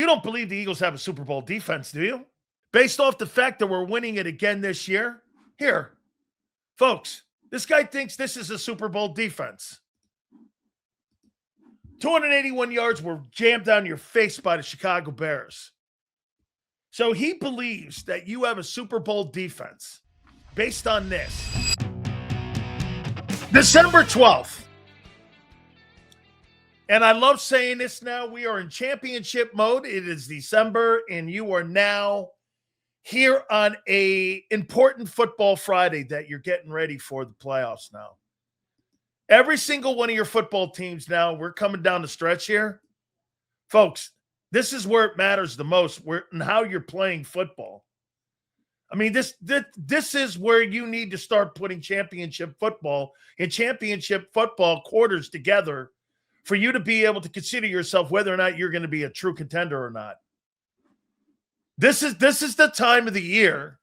don't believe the Eagles have a Super Bowl defense, do you? Based off the fact that we're winning it again this year? Here, folks, this guy thinks this is a Super Bowl defense. 281 yards were jammed down your face by the Chicago Bears. So he believes that you have a Super Bowl defense based on this. December 12th. And I love saying this now. We are in championship mode. It is December, and you are now here on a important football Friday that you're getting ready for the playoffs now. Every single one of your football teams now, we're coming down the stretch here. Folks, this is where it matters the most, and how you're playing football. I mean, this is where you need to start putting championship football and championship football quarters together for you to be able to consider yourself whether or not you're going to be a true contender or not. This is the time of the year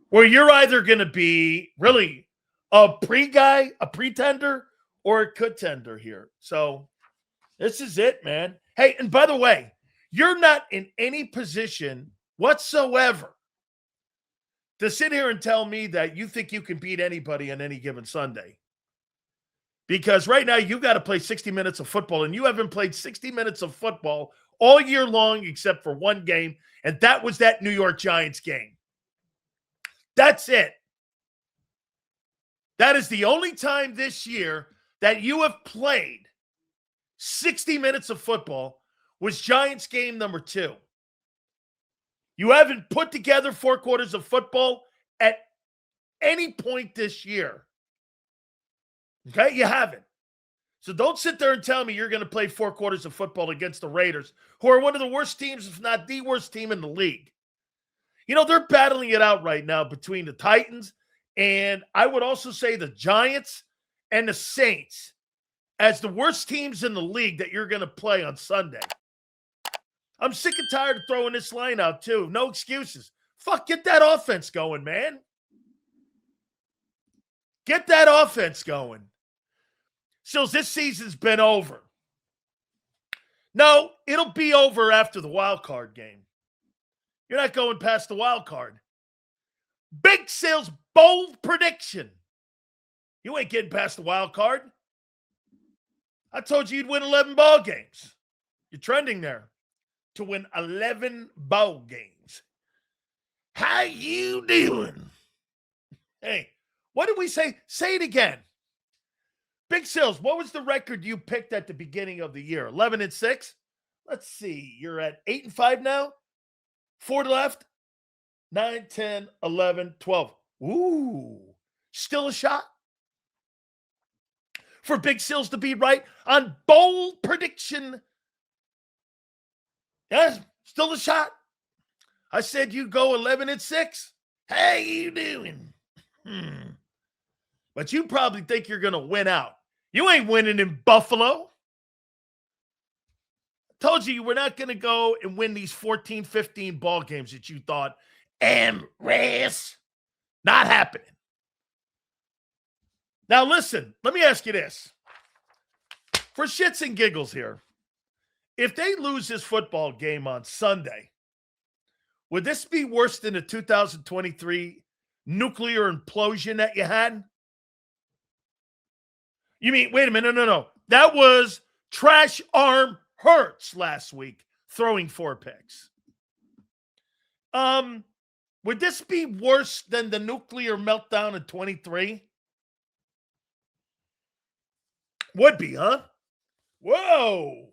where you're either going to be really a pretender, or a contender here. So this is it, man. Hey, and by the way, you're not in any position whatsoever to sit here and tell me that you think you can beat anybody on any given Sunday. Because right now you got to play 60 minutes of football, and you haven't played 60 minutes of football all year long except for one game, and that was that New York Giants game. That's it. That is the only time this year that you have played 60 minutes of football was Giants game number 2. You haven't put together 4 quarters of football at any point this year. Okay? You haven't. So don't sit there and tell me you're going to play 4 quarters of football against the Raiders, who are one of the worst teams, if not the worst team in the league. You know, they're battling it out right now between the Titans and I would also say the Giants and the Saints as the worst teams in the league that you're going to play on Sunday. I'm sick and tired of throwing this line out, too. No excuses. Fuck, get that offense going, man. Get that offense going. So this season's been over. No, it'll be over after the wild card game. You're not going past the wild card. Big Sale's bold prediction. You ain't getting past the wild card. I told you you'd win 11 ball games. You're trending there to win 11 ball games. How you doing? Hey, what did we say? Say it again. Big Sales, what was the record you picked at the beginning of the year? 11-6? Let's see. You're at 8-5 now? 4 left? 9, 10, 11, 12. Ooh, still a shot for Big Sales to be right on bold prediction. Yes, still a shot. I said you go 11-6. How you doing? But you probably think you're going to win out. You ain't winning in Buffalo. I told you we're not going to go and win these 14, 15 ball games that you thought, race. Not happening. Now listen, let me ask you this. For shits and giggles here, if they lose this football game on Sunday, would this be worse than the 2023 nuclear implosion that you had? You mean, wait a minute, no. That was Trash Arm Hurts last week, throwing 4 picks. Would this be worse than the nuclear meltdown in 23? Would be, huh? Whoa.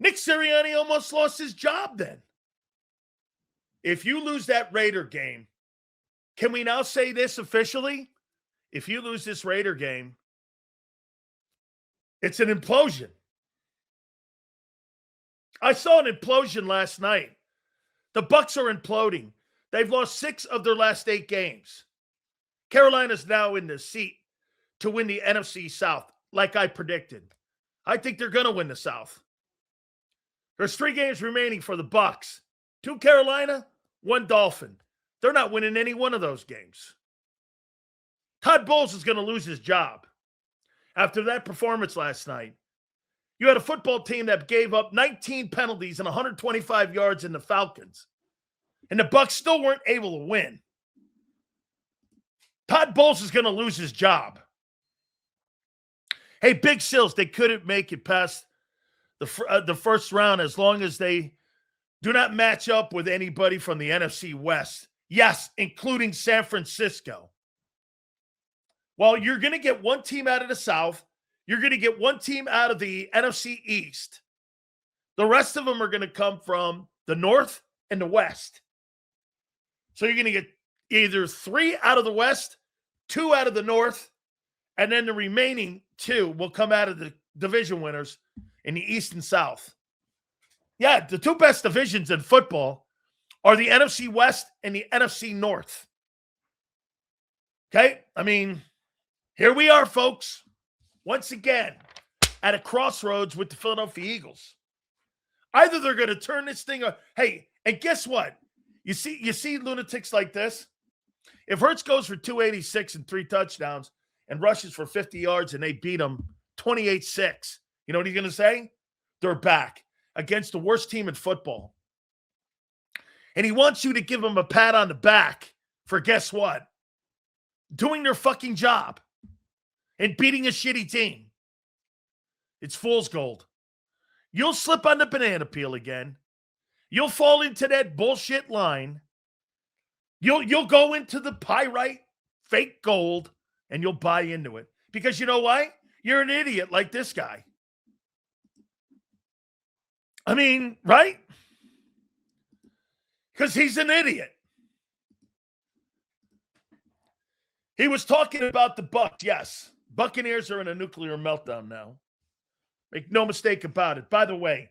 Nick Sirianni almost lost his job then. If you lose that Raider game, can we now say this officially? If you lose this Raider game, it's an implosion. I saw an implosion last night. The Bucs are imploding. They've lost 6 of their last 8 games. Carolina's now in the seat to win the NFC South, like I predicted. I think they're going to win the South. There's 3 games remaining for the Bucs. 2 Carolina, 1 Dolphin. They're not winning any one of those games. Todd Bowles is going to lose his job after that performance last night. You had a football team that gave up 19 penalties and 125 yards in the Falcons. And the Bucs still weren't able to win. Todd Bowles is going to lose his job. Hey, Big Sills, they couldn't make it past the first round as long as they do not match up with anybody from the NFC West. Yes, including San Francisco. Well, you're going to get one team out of the South. You're going to get one team out of the NFC East. The rest of them are going to come from the North and the West. So you're going to get either 3 out of the West, 2 out of the North, and then the remaining 2 will come out of the division winners in the East and South. Yeah, the 2 best divisions in football are the NFC West and the NFC North. Okay? I mean, here we are, folks. Once again, at a crossroads with the Philadelphia Eagles. Either they're going to turn this thing on. Hey, and guess what? You see lunatics like this? If Hurts goes for 286 and 3 touchdowns and rushes for 50 yards and they beat him 28-6, you know what he's going to say? They're back against the worst team in football. And he wants you to give him a pat on the back for guess what? Doing their fucking job and beating a shitty team. It's fool's gold. You'll slip on the banana peel again. You'll fall into that bullshit line. You'll go into the pyrite fake gold and you'll buy into it. Because you know why? You're an idiot like this guy. I mean, right? Because he's an idiot. He was talking about the Bucs. Yes, Buccaneers are in a nuclear meltdown now. Make no mistake about it. By the way,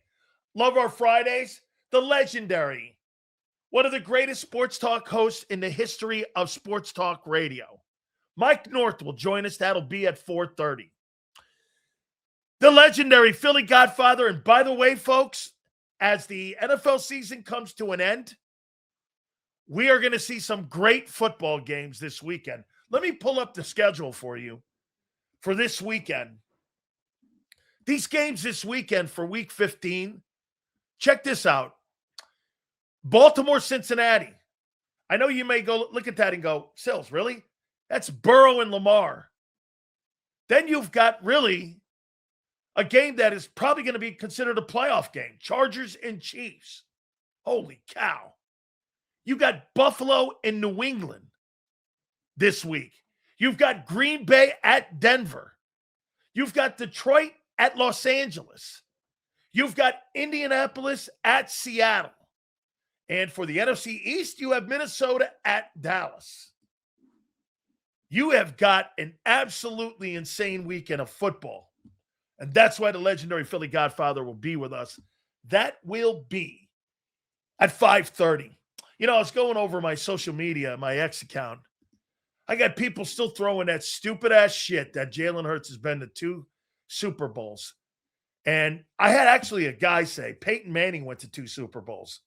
love our Fridays. The legendary, one of the greatest sports talk hosts in the history of sports talk radio. Mike North will join us. That'll be at 4:30. The legendary Philly Godfather. And by the way, folks, as the NFL season comes to an end, we are going to see some great football games this weekend. Let me pull up the schedule for you for this weekend. These games this weekend for week 15, check this out. Baltimore, Cincinnati. I know you may go look at that and go, Sills, really? That's Burrow and Lamar. Then you've got really a game that is probably going to be considered a playoff game. Chargers and Chiefs. Holy cow. You got Buffalo and New England this week. You've got Green Bay at Denver. You've got Detroit at Los Angeles. You've got Indianapolis at Seattle. And for the NFC East, you have Minnesota at Dallas. You have got an absolutely insane weekend of football. And that's why the legendary Philly Godfather will be with us. That will be at 5:30. You know, I was going over my social media, my X account. I got people still throwing that stupid-ass shit that Jalen Hurts has been to 2 Super Bowls. And I had actually a guy say, Peyton Manning went to 2 Super Bowls.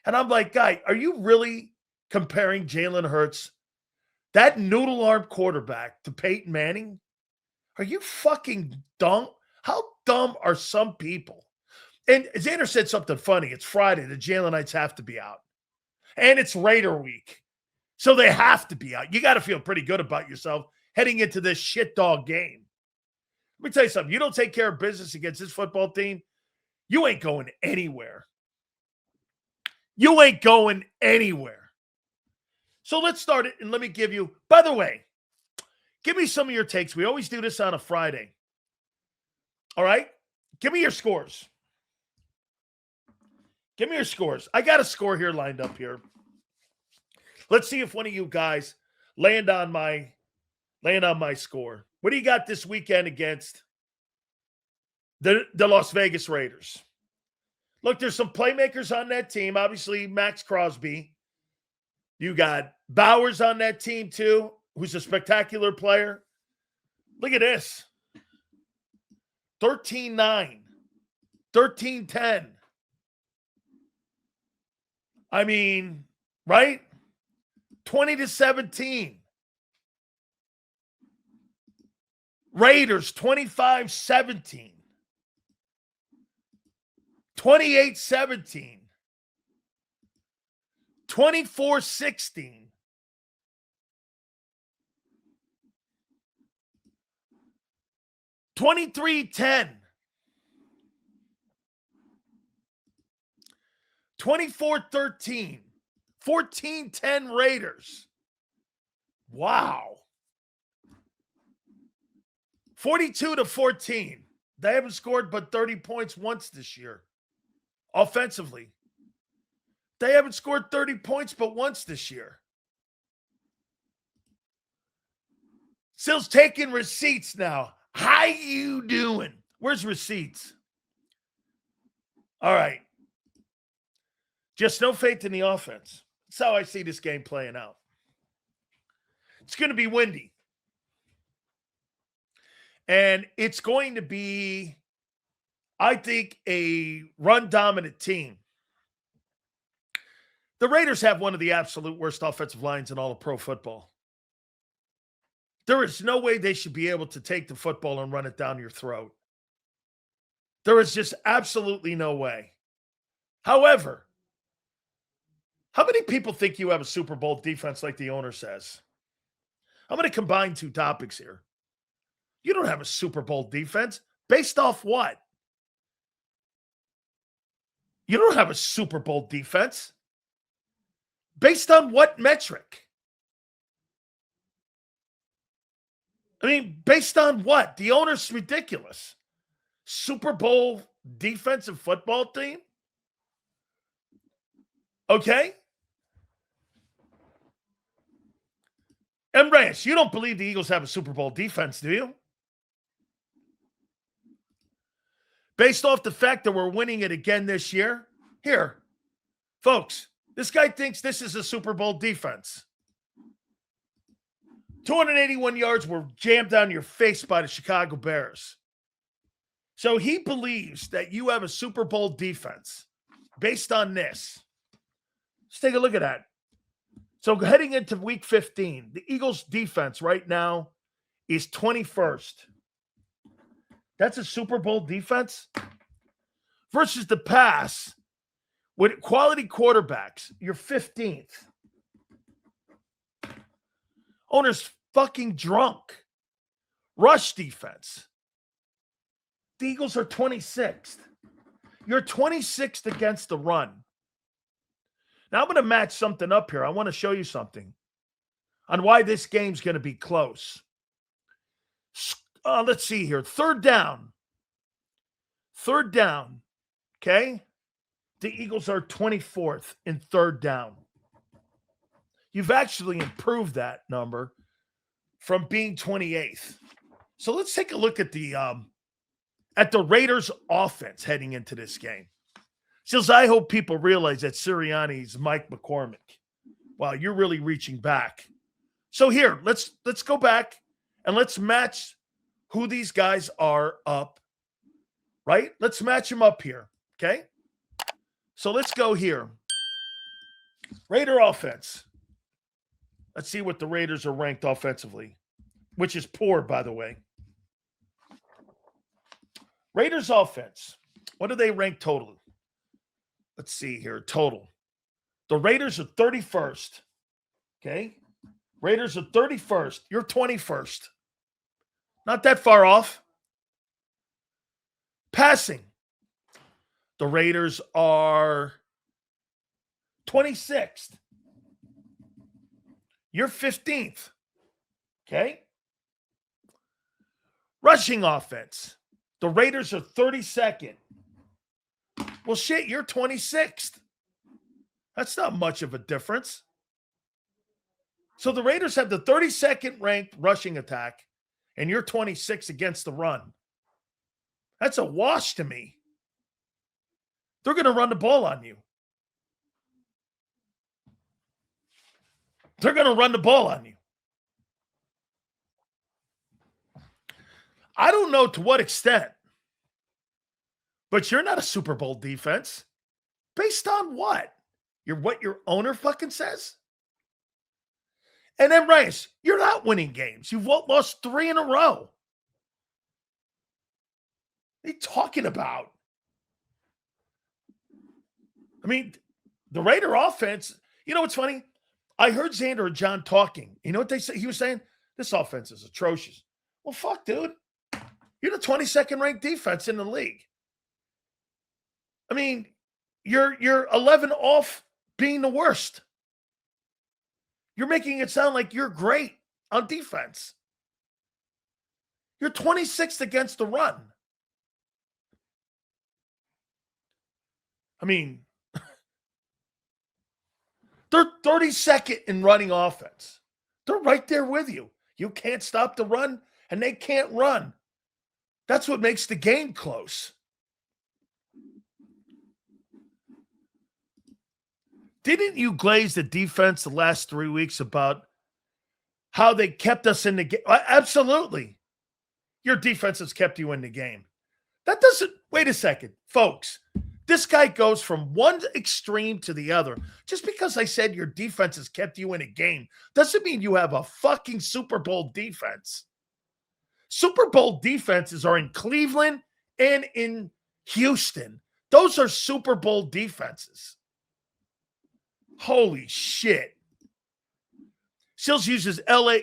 And I'm like, guy, are you really comparing Jalen Hurts, that noodle-armed quarterback, to Peyton Manning? Are you fucking dumb? How dumb are some people? And Xander said something funny. It's Friday. The Jalenites have to be out. And it's Raider week. So they have to be out. You got to feel pretty good about yourself heading into this shit dog game. Let me tell you something. You don't take care of business against this football team, you ain't going anywhere. You ain't going anywhere. So let's start it, and let me give you, by the way, give me some of your takes. We always do this on a Friday. All right? Give me your scores. Give me your scores. I got a score here lined up here. Let's see if one of you guys land on my score. What do you got this weekend against the Las Vegas Raiders? Look, there's some playmakers on that team. Obviously, Max Crosby. You got Bowers on that team, too, who's a spectacular player. Look at this. 13-9. 13-10. I mean, right? 20-17. Raiders, 25-17. 28-17, 24-16, 23-10, 24-13, 14-10 Raiders. Wow. 42-14. They haven't scored but 30 points once this year. Offensively. They haven't scored 30 points but once this year. Sil's taking receipts now. How you doing? Where's receipts? All right. Just no faith in the offense. That's how I see this game playing out. It's going to be windy. And it's going to be, I think, a run-dominant team. The Raiders have one of the absolute worst offensive lines in all of pro football. There is no way they should be able to take the football and run it down your throat. There is just absolutely no way. However, how many people think you have a Super Bowl defense like the owner says? I'm going to combine two topics here. You don't have a Super Bowl defense. Based off what? You don't have a Super Bowl defense. Based on what metric? I mean, based on what? The owner's ridiculous. Super Bowl defensive football team? Okay? And Reyes, you don't believe the Eagles have a Super Bowl defense, do you? Based off the fact that we're winning it again this year? Here, folks, this guy thinks this is a Super Bowl defense. 281 yards were jammed down your face by the Chicago Bears. So he believes that you have a Super Bowl defense based on this. Let's take a look at that. So heading into week 15, the Eagles defense right now is 21st. That's a Super Bowl defense versus the pass with quality quarterbacks. You're 15th. Owner's fucking drunk. Rush defense. The Eagles are 26th. You're 26th against the run. Now I'm going to match something up here. I want to show you something on why this game's going to be close. Let's see here. Third down. Okay? The Eagles are 24th in third down. You've actually improved that number from being 28th. So let's take a look at the Raiders offense heading into this game. Since I hope people realize that Sirianni's Mike McCormick. Wow, you're really reaching back. So here, let's go back and let's match who these guys are up, right? Let's match them up here, okay? So let's go here. Raider offense. Let's see what the Raiders are ranked offensively, which is poor, by the way. Raiders offense. What do they rank total? Let's see here. Total. The Raiders are 31st. Okay? Raiders are 31st. You're 21st. Not that far off. Passing. The Raiders are 26th. You're 15th. Okay? Rushing offense. The Raiders are 32nd. Well, shit, you're 26th. That's not much of a difference. So the Raiders have the 32nd ranked rushing attack, and you're 26th against the run. That's a wash to me. They're going to run the ball on you. They're going to run the ball on you. I don't know to what extent, but you're not a Super Bowl defense. Based on what? What your owner fucking says? And then, Rice, you're not winning games. You've lost 3 in a row. What are you talking about? I mean, the Raider offense, you know what's funny? I heard Xander and John talking. You know what they say? He was saying, this offense is atrocious. Well, fuck, dude. You're the 22nd ranked defense in the league. I mean, you're 11 off being the worst. You're making it sound like you're great on defense. You're 26th against the run. I mean, they're 32nd in running offense. They're right there with you. You can't stop the run, and they can't run. That's what makes the game close. Didn't you glaze the defense the last 3 weeks about how they kept us in the game? Absolutely. Your defense has kept you in the game. That doesn't – wait a second, folks. This guy goes from one extreme to the other. Just because I said your defense has kept you in a game doesn't mean you have a fucking Super Bowl defense. Super Bowl defenses are in Cleveland and in Houston. Those are Super Bowl defenses. Holy shit. Sills uses LA.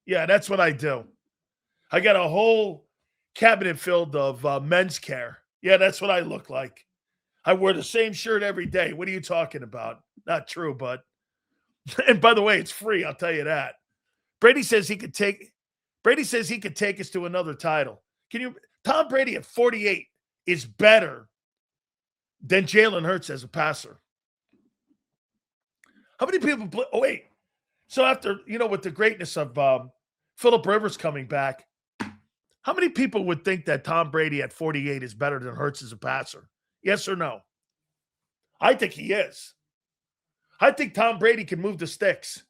Yeah, that's what I do. I got a whole cabinet filled of men's care. Yeah, that's what I look like. I wear the same shirt every day. What are you talking about? Not true, but. And by the way, it's free. I'll tell you that. Brady says he could take us to another title. Tom Brady at 48 is better than Jalen Hurts as a passer. How many people oh, wait. So after, with the greatness of Phillip Rivers coming back, how many people would think that Tom Brady at 48 is better than Hurts as a passer? Yes or no? I think he is. I think Tom Brady can move the sticks.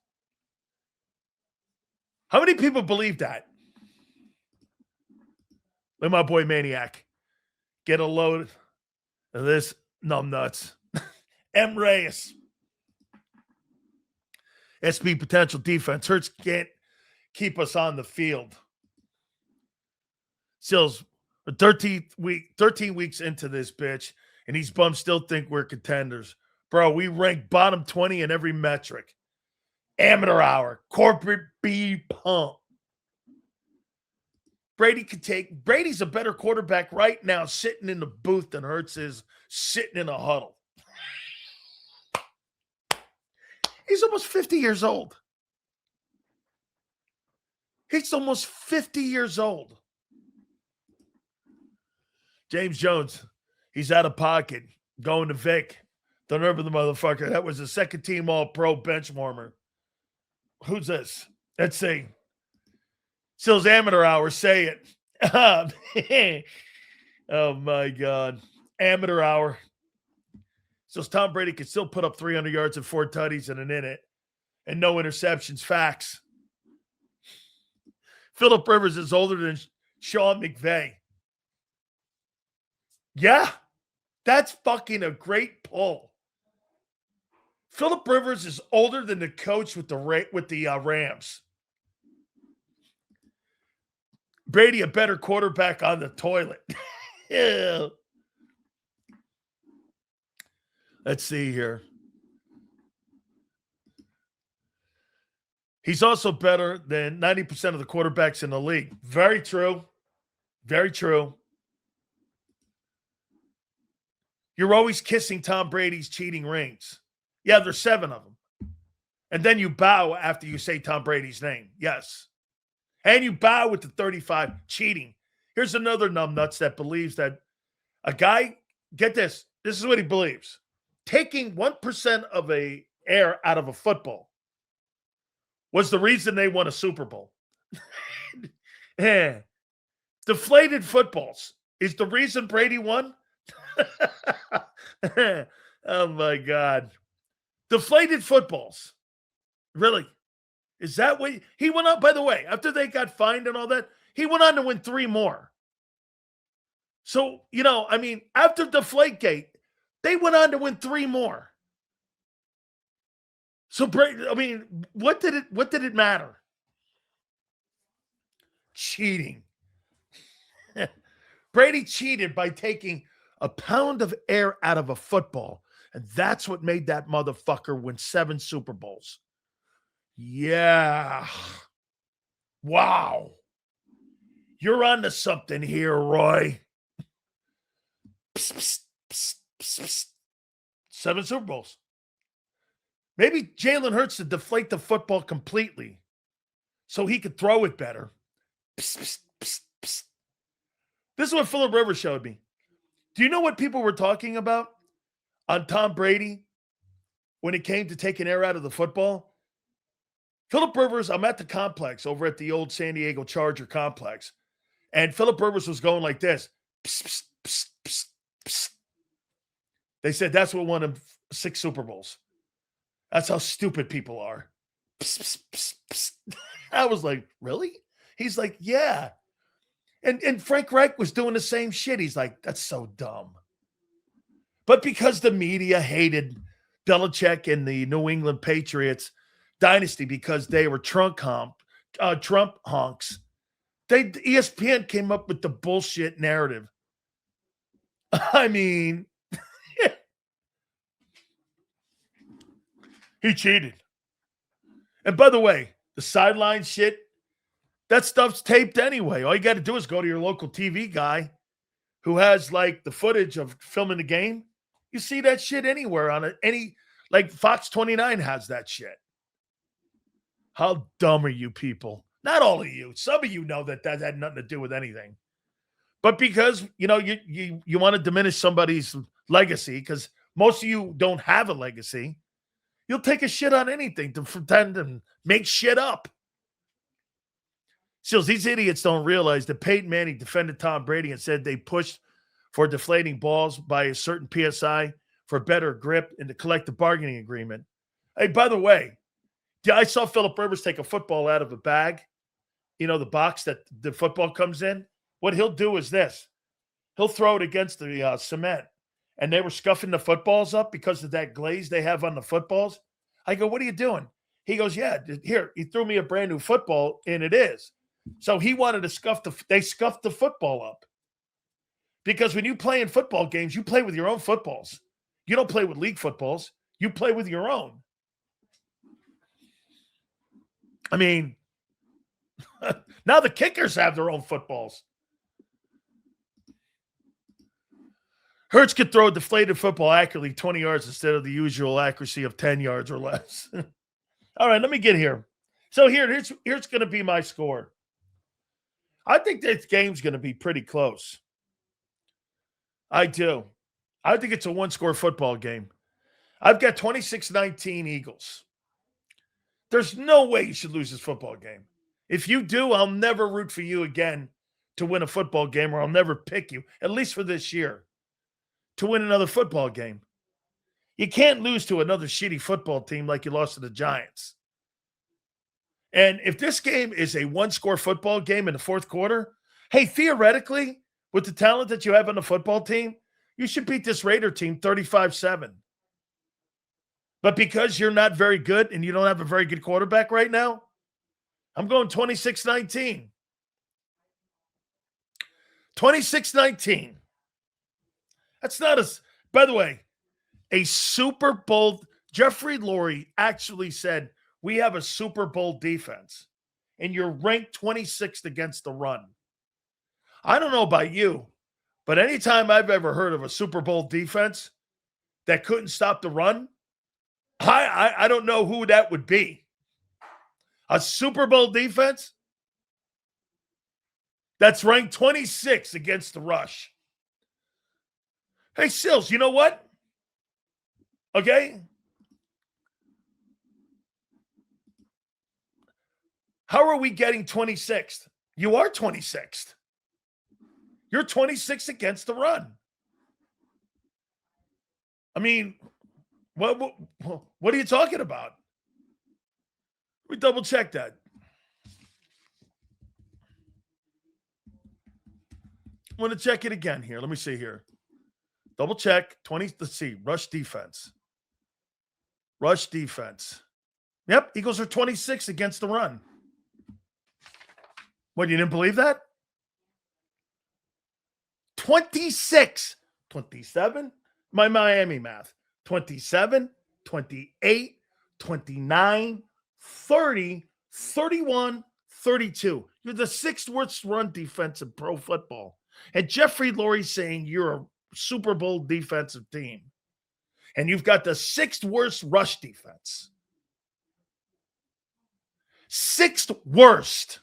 How many people believe that? Let my boy Maniac get a load of this numbnuts. M. Reyes. SB potential defense. Hurts can't keep us on the field. Sills, 13 weeks into this bitch, and these bums still think we're contenders. Bro, we rank bottom 20 in every metric. Amateur hour, corporate B pump. Brady's a better quarterback right now sitting in the booth than Hurts is sitting in a huddle. He's almost 50 years old. He's almost 50 years old. James Jones, he's out of pocket, going to Vic. The nerve of the motherfucker. That was a second-team All-Pro bench warmer. Who's this? Let's see. Sills Amateur Hour, say it. Oh, my God. Amateur Hour. So Tom Brady can still put up 300 yards and 4 tutties and an inning and no interceptions. Facts. Phillip Rivers is older than Sean McVay. Yeah, that's fucking a great pull. Phillip Rivers is older than the coach with the Rams. Brady, a better quarterback on the toilet. Yeah. Let's see here. He's also better than 90% of the quarterbacks in the league. Very true. Very true. You're always kissing Tom Brady's cheating rings. Yeah, there's 7 of them. And then you bow after you say Tom Brady's name. Yes. And you bow with the 35 cheating. Here's another numbnuts that believes that a guy, get this, this is what he believes. Taking 1% of a air out of a football was the reason they won a Super Bowl. Yeah. Deflated footballs is the reason Brady won? Oh, my God. Deflated footballs. Really? Is that what he went on? By the way, after they got fined and all that, he went on to win 3 more. So, after Deflategate, they went on to win 3 more. So, what did it matter? Cheating. Brady cheated by taking a pound of air out of a football. And that's what made that motherfucker win 7 Super Bowls. Yeah. Wow. You're onto something here, Roy. Psst, psst, psst, psst, psst. 7 Super Bowls. Maybe Jalen Hurts to deflate the football completely so he could throw it better. Psst, psst, psst, psst. This is what Phillip Rivers showed me. Do you know what people were talking about on Tom Brady when it came to taking air out of the football? Phillip Rivers, I'm at the complex over at the old San Diego Charger complex, and Phillip Rivers was going like this. Psst, psst, psst, psst, psst. They said that's what won him 6 Super Bowls. That's how stupid people are. Psst, psst, psst, psst. I was like, really? He's like, yeah. And Frank Reich was doing the same shit. He's like, that's so dumb. But because the media hated Belichick and the New England Patriots dynasty because they were Trump honks, ESPN came up with the bullshit narrative. I mean, he cheated. And by the way, the sideline shit, that stuff's taped anyway. All you got to do is go to your local TV guy who has like the footage of filming the game. You see that shit anywhere on like Fox 29 has that shit. How dumb are you people? Not all of you. Some of you know that had nothing to do with anything. But because, you want to diminish somebody's legacy because most of you don't have a legacy, you'll take a shit on anything to pretend and make shit up. So these idiots don't realize that Peyton Manning defended Tom Brady and said they pushed for deflating balls by a certain PSI for better grip in the collective bargaining agreement. Hey, by the way, I saw Phillip Rivers take a football out of a bag, the box that the football comes in. What he'll do is this. He'll throw it against the cement, and they were scuffing the footballs up because of that glaze they have on the footballs. I go, what are you doing? He goes, yeah, here, he threw me a brand new football, and it is. So he wanted to they scuffed the football up. Because when you play in football games, you play with your own footballs. You don't play with league footballs. You play with your own. I mean, now the kickers have their own footballs. Hurts could throw a deflated football accurately 20 yards instead of the usual accuracy of 10 yards or less. All right, let me get here. So here's going to be my score. I think this game's going to be pretty close. I do. I think it's a one-score football game. I've got 26-19 Eagles. There's no way you should lose this football game. If you do, I'll never root for you again to win a football game, or I'll never pick you, at least for this year, to win another football game. You can't lose to another shitty football team like you lost to the Giants. And if this game is a one-score football game in the fourth quarter, hey, theoretically, with the talent that you have on the football team, you should beat this Raider team 35-7. But because you're not very good and you don't have a very good quarterback right now, I'm going 26-19. 26-19. That's not by the way, a Super Bowl. Jeffrey Lurie actually said, we have a Super Bowl defense, and you're ranked 26th against the run. I don't know about you, but anytime I've ever heard of a Super Bowl defense that couldn't stop the run, I don't know who that would be. A Super Bowl defense that's ranked 26th against the rush. Hey, Sills, you know what? Okay? How are we getting 26th? You are 26th. You're 26th against the run. I mean, what are you talking about? We double check that. I want to check it again here. Let me see here. Double check. 20. Let's see. Rush defense. Rush defense. Yep. Eagles are 26 against the run. What, you didn't believe that? 26 27, my Miami math, 27, 28, 29, 30, 31, 32. You're the sixth worst run defense in pro football. And Jeffrey Lurie's saying you're a Super Bowl defensive team. And you've got the sixth worst rush defense. Sixth worst.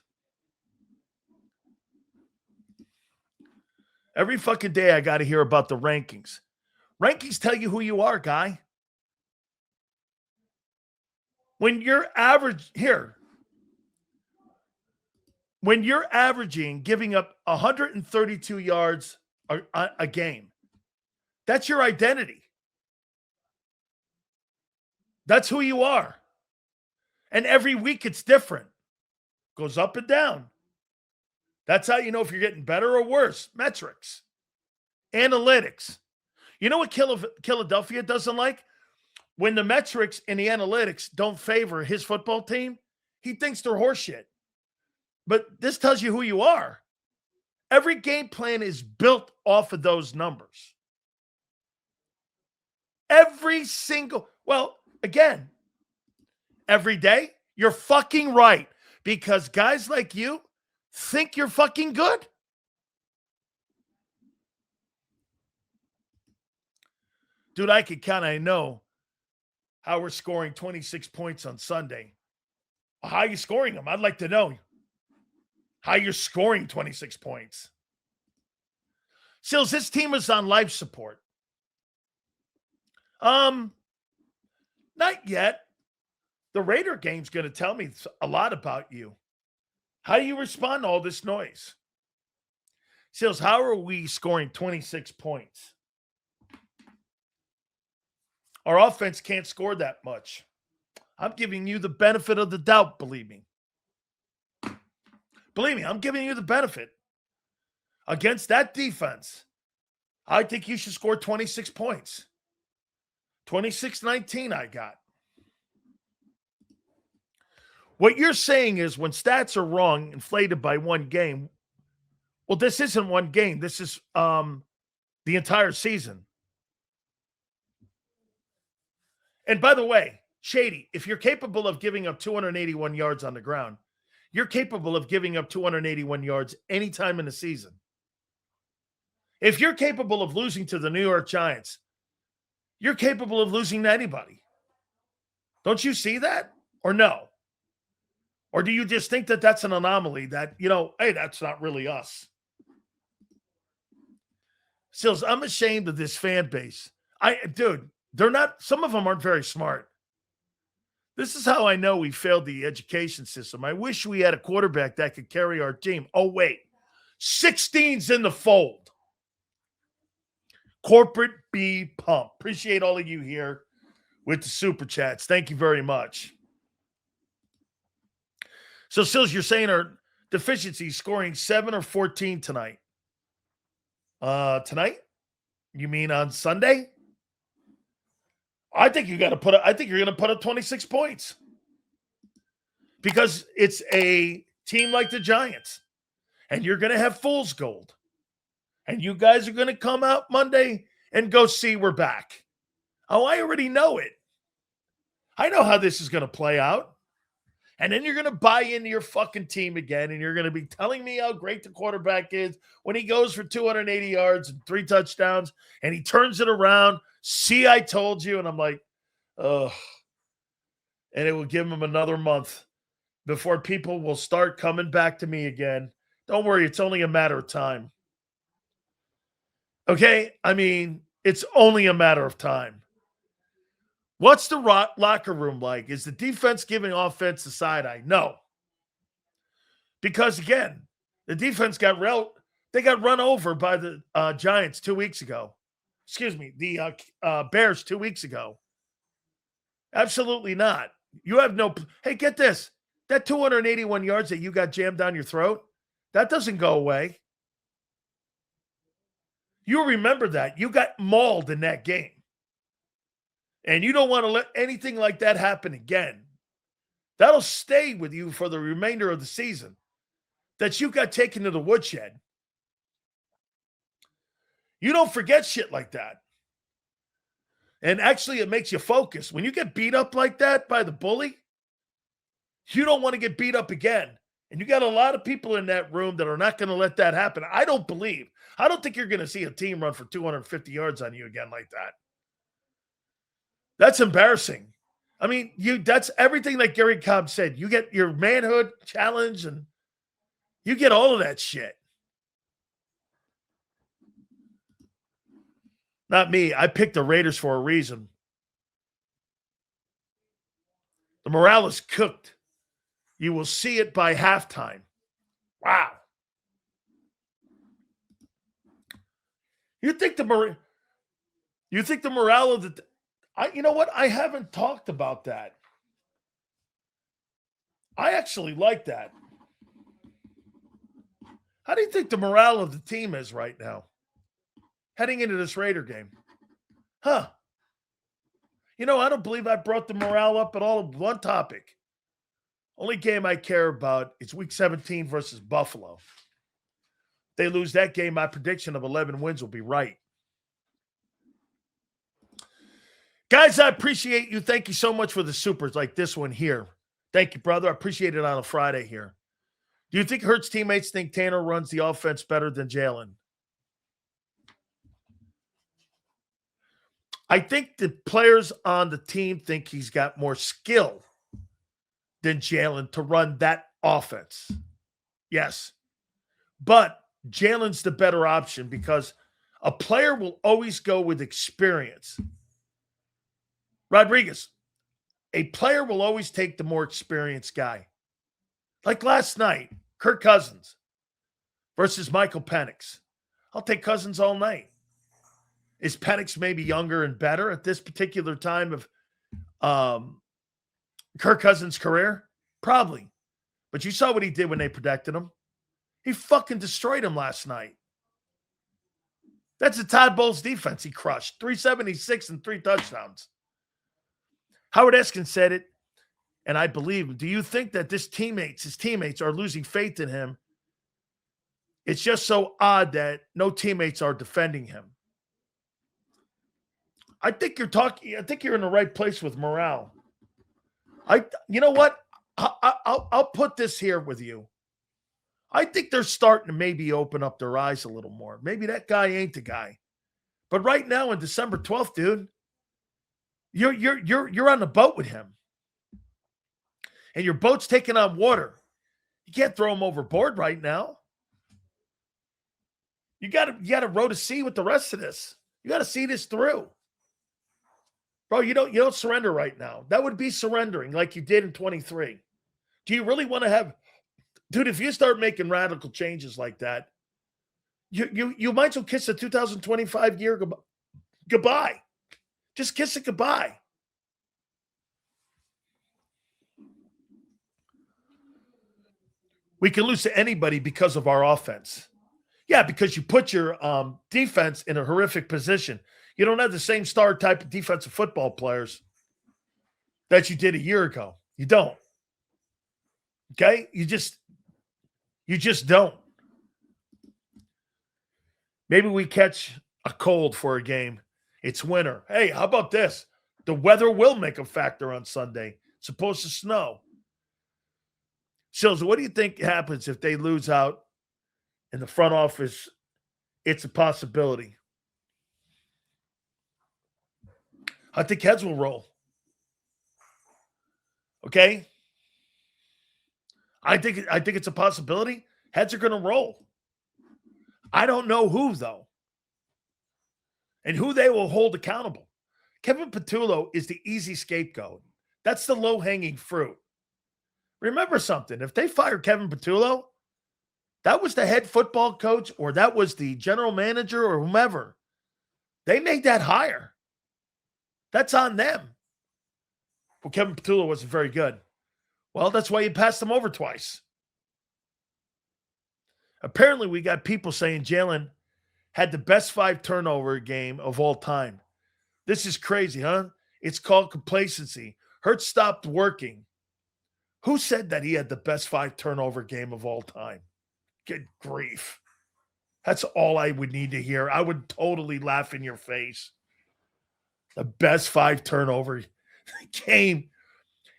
Every fucking day I got to hear about the rankings. Rankings tell you who you are, guy. When you're when you're averaging giving up 132 yards a game, that's your identity. That's who you are. And every week it's different. Goes up and down. That's how you know if you're getting better or worse. Metrics. Analytics. You know what Philadelphia doesn't like? When the metrics and the analytics don't favor his football team, he thinks they're horseshit. But this tells you who you are. Every game plan is built off of those numbers. Every single, again, every day, you're fucking right. Because guys like you think you're fucking good. Dude, I could count. I know how we're scoring 26 points on Sunday. How are you scoring them? I'd like to know how you're scoring 26 points. Sills, this team is on life support. Not yet. The Raider game's going to tell me a lot about you. How do you respond to all this noise? Sills, how are we scoring 26 points? Our offense can't score that much. I'm giving you the benefit of the doubt, believe me. Believe me, I'm giving you the benefit. Against that defense, I think you should score 26 points. 26-19 I got. What you're saying is when stats are wrong, inflated by one game, well, this isn't one game. This is the entire season. And by the way, Shady, if you're capable of giving up 281 yards on the ground, you're capable of giving up 281 yards anytime in the season. If you're capable of losing to the New York Giants, you're capable of losing to anybody. Don't you see that? Or no? Or do you just think that that's an anomaly that, hey, that's not really us? Sills, I'm ashamed of this fan base. They're not, some of them aren't very smart. This is how I know we failed the education system. I wish we had a quarterback that could carry our team. Oh, wait. 16's in the fold. Corporate B pump. Appreciate all of you here with the super chats. Thank you very much. So, Sills, you're saying our deficiency scoring 7 or 14 tonight? Tonight? You mean on Sunday? I think you're going to put up 26 points. Because it's a team like the Giants. And you're going to have fool's gold. And you guys are going to come out Monday and go see we're back. Oh, I already know it. I know how this is going to play out. And then you're going to buy into your fucking team again, and you're going to be telling me how great the quarterback is when he goes for 280 yards and 3 touchdowns, and he turns it around. See, I told you. And I'm like, ugh. And it will give him another month before people will start coming back to me again. Don't worry. It's only a matter of time. Okay? I mean, it's only a matter of time. What's the locker room like? Is the defense giving offense a side eye? No. Because, again, the defense got run over by the Giants 2 weeks ago. Excuse me, the Bears 2 weeks ago. Absolutely not. You have no – hey, get this. That 281 yards that you got jammed down your throat, that doesn't go away. You remember that. You got mauled in that game. And you don't want to let anything like that happen again. That'll stay with you for the remainder of the season. That you got taken to the woodshed. You don't forget shit like that. And actually, it makes you focus. When you get beat up like that by the bully, you don't want to get beat up again. And you got a lot of people in that room that are not going to let that happen. I don't think you're going to see a team run for 250 yards on you again like that. That's embarrassing. I mean, that's everything like Gary Cobb said. You get your manhood challenge and you get all of that shit. Not me. I picked the Raiders for a reason. The morale is cooked. You will see it by halftime. Wow. You think the morale of the you know what? I haven't talked about that. I actually like that. How do you think the morale of the team is right now? Heading into this Raider game? Huh. You know, I don't believe I brought the morale up at all of one topic. Only game I care about is Week 17 versus Buffalo. If they lose that game, my prediction of 11 wins will be right. Guys, I appreciate you. Thank you so much for the supers like this one here. Thank you, brother. I appreciate it on a Friday here. Do you think Hurts' teammates think Tanner runs the offense better than Jalen? I think the players on the team think he's got more skill than Jalen to run that offense. Yes. But Jalen's the better option because a player will always go with experience. Rodriguez, a player will always take the more experienced guy. Like last night, Kirk Cousins versus Michael Penix. I'll take Cousins all night. Is Penix maybe younger and better at this particular time of Kirk Cousins' career? Probably. But you saw what he did when they protected him. He fucking destroyed him last night. That's a Todd Bowles defense he crushed. 376 and 3 touchdowns. Howard Eskin said it, and I believe him. Do you think that his teammates are losing faith in him? It's just so odd that no teammates are defending him. I think you're in the right place with morale. You know what? I'll put this here with you. I think they're starting to maybe open up their eyes a little more. Maybe that guy ain't the guy. But right now on December 12th, dude, you're on the boat with him. And your boat's taking on water. You can't throw him overboard right now. You got to row to sea with the rest of this. You got to see this through. Bro, you don't surrender right now. That would be surrendering like you did in 23. Do you really want to have – dude, if you start making radical changes like that, you might as well kiss the 2025 year goodbye. Just kiss it goodbye. We can lose to anybody because of our offense. Yeah, because you put your defense in a horrific position. You don't have the same star type of defensive football players that you did a year ago. You don't. Okay? You just don't. Maybe we catch a cold for a game. It's winter. Hey, how about this? The weather will make a factor on Sunday. It's supposed to snow. Sills, what do you think happens if they lose out in the front office? It's a possibility. I think heads will roll. Okay? I think it's a possibility. Heads are going to roll. I don't know who, though. And who they will hold accountable. Kevin Patullo is the easy scapegoat. That's the low-hanging fruit. Remember something. If they fire Kevin Patullo, that was the head football coach or that was the general manager or whomever. They made that hire. That's on them. Well, Kevin Patullo wasn't very good. Well, that's why you passed him over twice. Apparently, we got people saying Jalen had the best 5 turnover game of all time. This is crazy, huh? It's called complacency. Hurts stopped working. Who said that he had the best 5 turnover game of all time? Good grief. That's all I would need to hear. I would totally laugh in your face. The best 5 turnover game.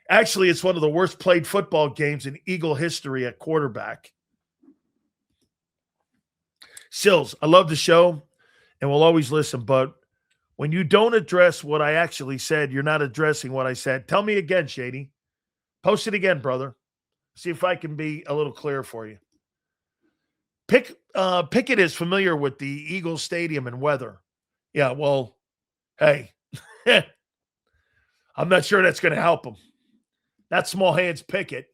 Actually, it's one of the worst played football games in Eagle history at quarterback. Sills, I love the show and will always listen, but when you don't address what I actually said, you're not addressing what I said. Tell me again, Shady. Post it again, brother. See if I can be a little clearer for you. Pickett is familiar with the Eagles Stadium and weather. Yeah, well, hey, I'm not sure that's going to help him. That's small hands Pickett.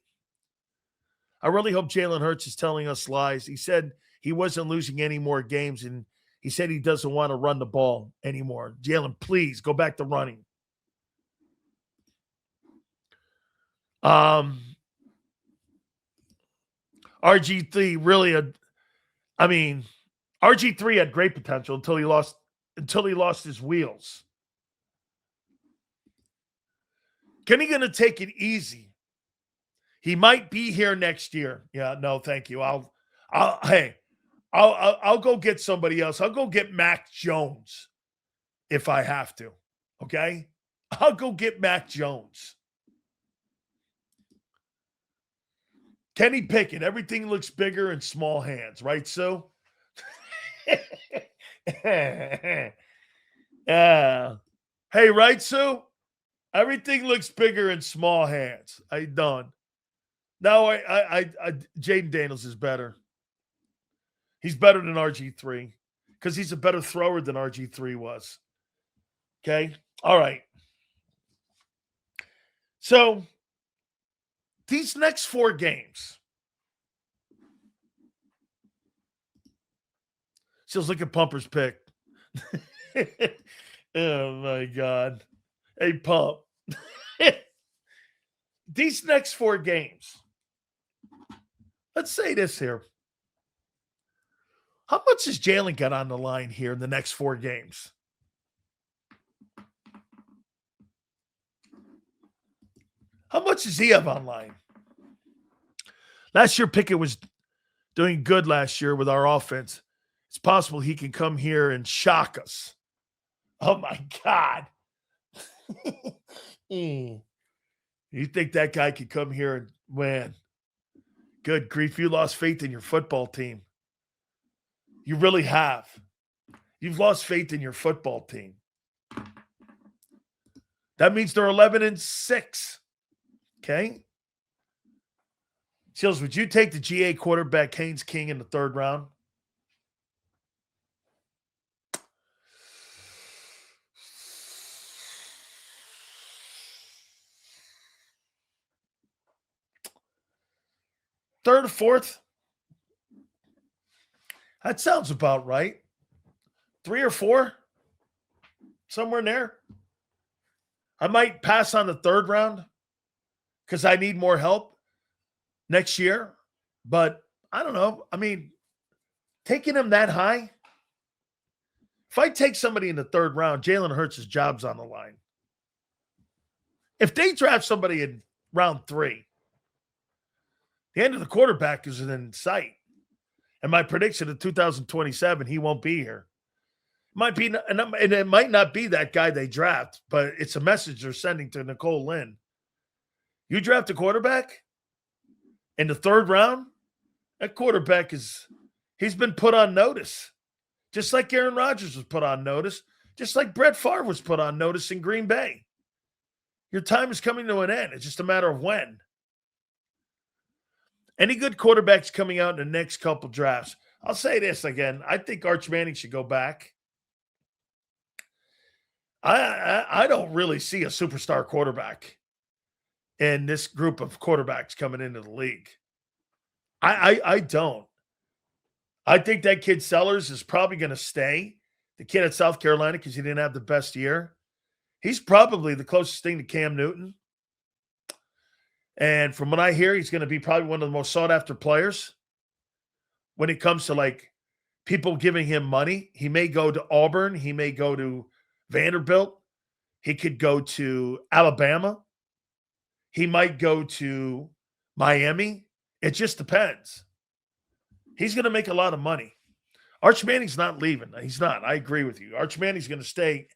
I really hope Jalen Hurts is telling us lies. He said he wasn't losing any more games, and he said he doesn't want to run the ball anymore. Jalen, please go back to running. RG3 really RG3 had great potential until he lost his wheels. Kenny going to take it easy. He might be here next year. Yeah, no, thank you. I'll go get somebody else. I'll go get Mac Jones if I have to. Okay? I'll go get Mac Jones. Kenny Pickett, everything looks bigger in small hands, right, Sue? Hey, right, Sue? Everything looks bigger in small hands. I done. No, Jaden Daniels is better. He's better than RG3 because he's a better thrower than RG3 was. Okay? All right. So, these next 4 games. Just look at Pumper's pick. Oh, my God. Hey, Pump. These next 4 games. Let's say this here. How much has Jalen got on the line here in the next 4 games? How much does he have online? Last year, Pickett was doing good last year with our offense. It's possible he can come here and shock us. Oh, my God. You think that guy could come here and win? Good grief, you lost faith in your football team. You really have. You've lost faith in your football team. That means they're 11-6. Okay? Seals, would you take the GA quarterback Haynes King in the 3rd round? Third or 4th? That sounds about right. 3 or 4? Somewhere in there. I might pass on the 3rd round because I need more help next year. But I don't know. I mean, taking him that high, if I take somebody in the 3rd round, Jalen Hurts' job's on the line. If they draft somebody in round 3, the end of the quarterback is in sight. And my prediction in 2027, he won't be here. Might be, and it might not be that guy they draft, but it's a message they're sending to Nicole Lynn. You draft a quarterback in the 3rd round, that quarterback he's been put on notice. Just like Aaron Rodgers was put on notice, just like Brett Favre was put on notice in Green Bay. Your time is coming to an end. It's just a matter of when. Any good quarterbacks coming out in the next couple drafts? I'll say this again. I think Arch Manning should go back. I don't really see a superstar quarterback in this group of quarterbacks coming into the league. I don't. I think that kid Sellers is probably going to stay. The kid at South Carolina, because he didn't have the best year. He's probably the closest thing to Cam Newton. And from what I hear, he's going to be probably one of the most sought-after players when it comes to, like, people giving him money. He may go to Auburn. He may go to Vanderbilt. He could go to Alabama. He might go to Miami. It just depends. He's going to make a lot of money. Arch Manning's not leaving. He's not. I agree with you. Arch Manning's going to stay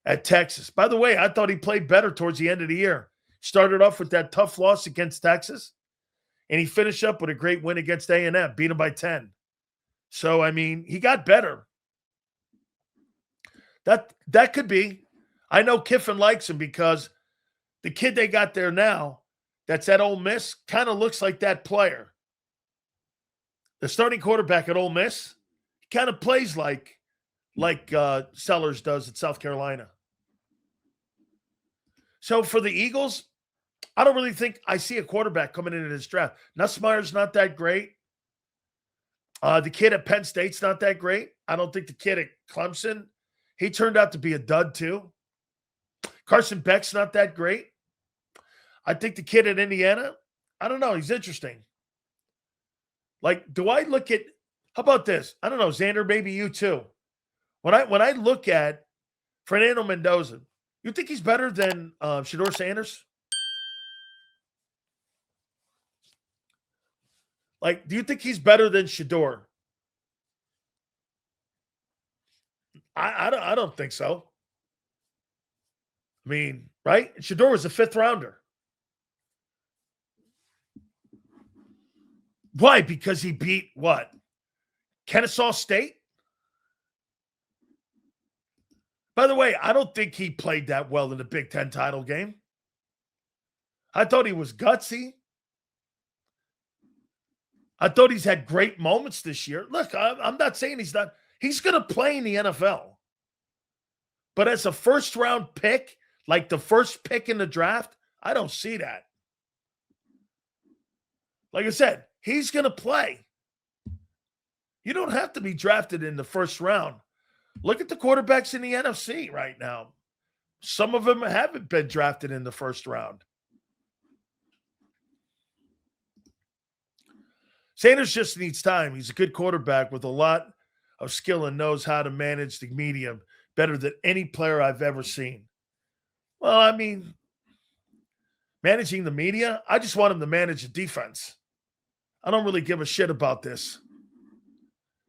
at Texas. By the way, I thought he played better towards the end of the year. Started off with that tough loss against Texas, and he finished up with a great win against A&M, beat him by 10. So, I mean, he got better. That could be. I know Kiffin likes him because the kid they got there now that's at Ole Miss kind of looks like that player. The starting quarterback at Ole Miss kind of plays like Sellers does at South Carolina. So for the Eagles, I don't really think I see a quarterback coming into this draft. Nussmeier's not that great. The kid at Penn State's not that great. I don't think the kid at Clemson, he turned out to be a dud too. Carson Beck's not that great. I think the kid at Indiana, I don't know. He's interesting. Like, do I look at, how about this? I don't know, Xander, maybe you too. When I look at Fernando Mendoza, you think he's better than Shedeur Sanders? Like, do you think he's better than Shedeur? I don't think so. I mean, right? Shedeur was a 5th rounder. Why? Because he beat what? Kennesaw State? By the way, I don't think he played that well in the Big Ten title game. I thought he was gutsy. I thought he's had great moments this year. Look, I'm not saying he's not. He's going to play in the NFL. But as a first-round pick, like the first pick in the draft, I don't see that. Like I said, he's going to play. You don't have to be drafted in the first round. Look at the quarterbacks in the NFC right now. Some of them haven't been drafted in the first round. Sanders just needs time. He's a good quarterback with a lot of skill and knows how to manage the medium better than any player I've ever seen. Well, I mean, managing the media, I just want him to manage the defense. I don't really give a shit about this.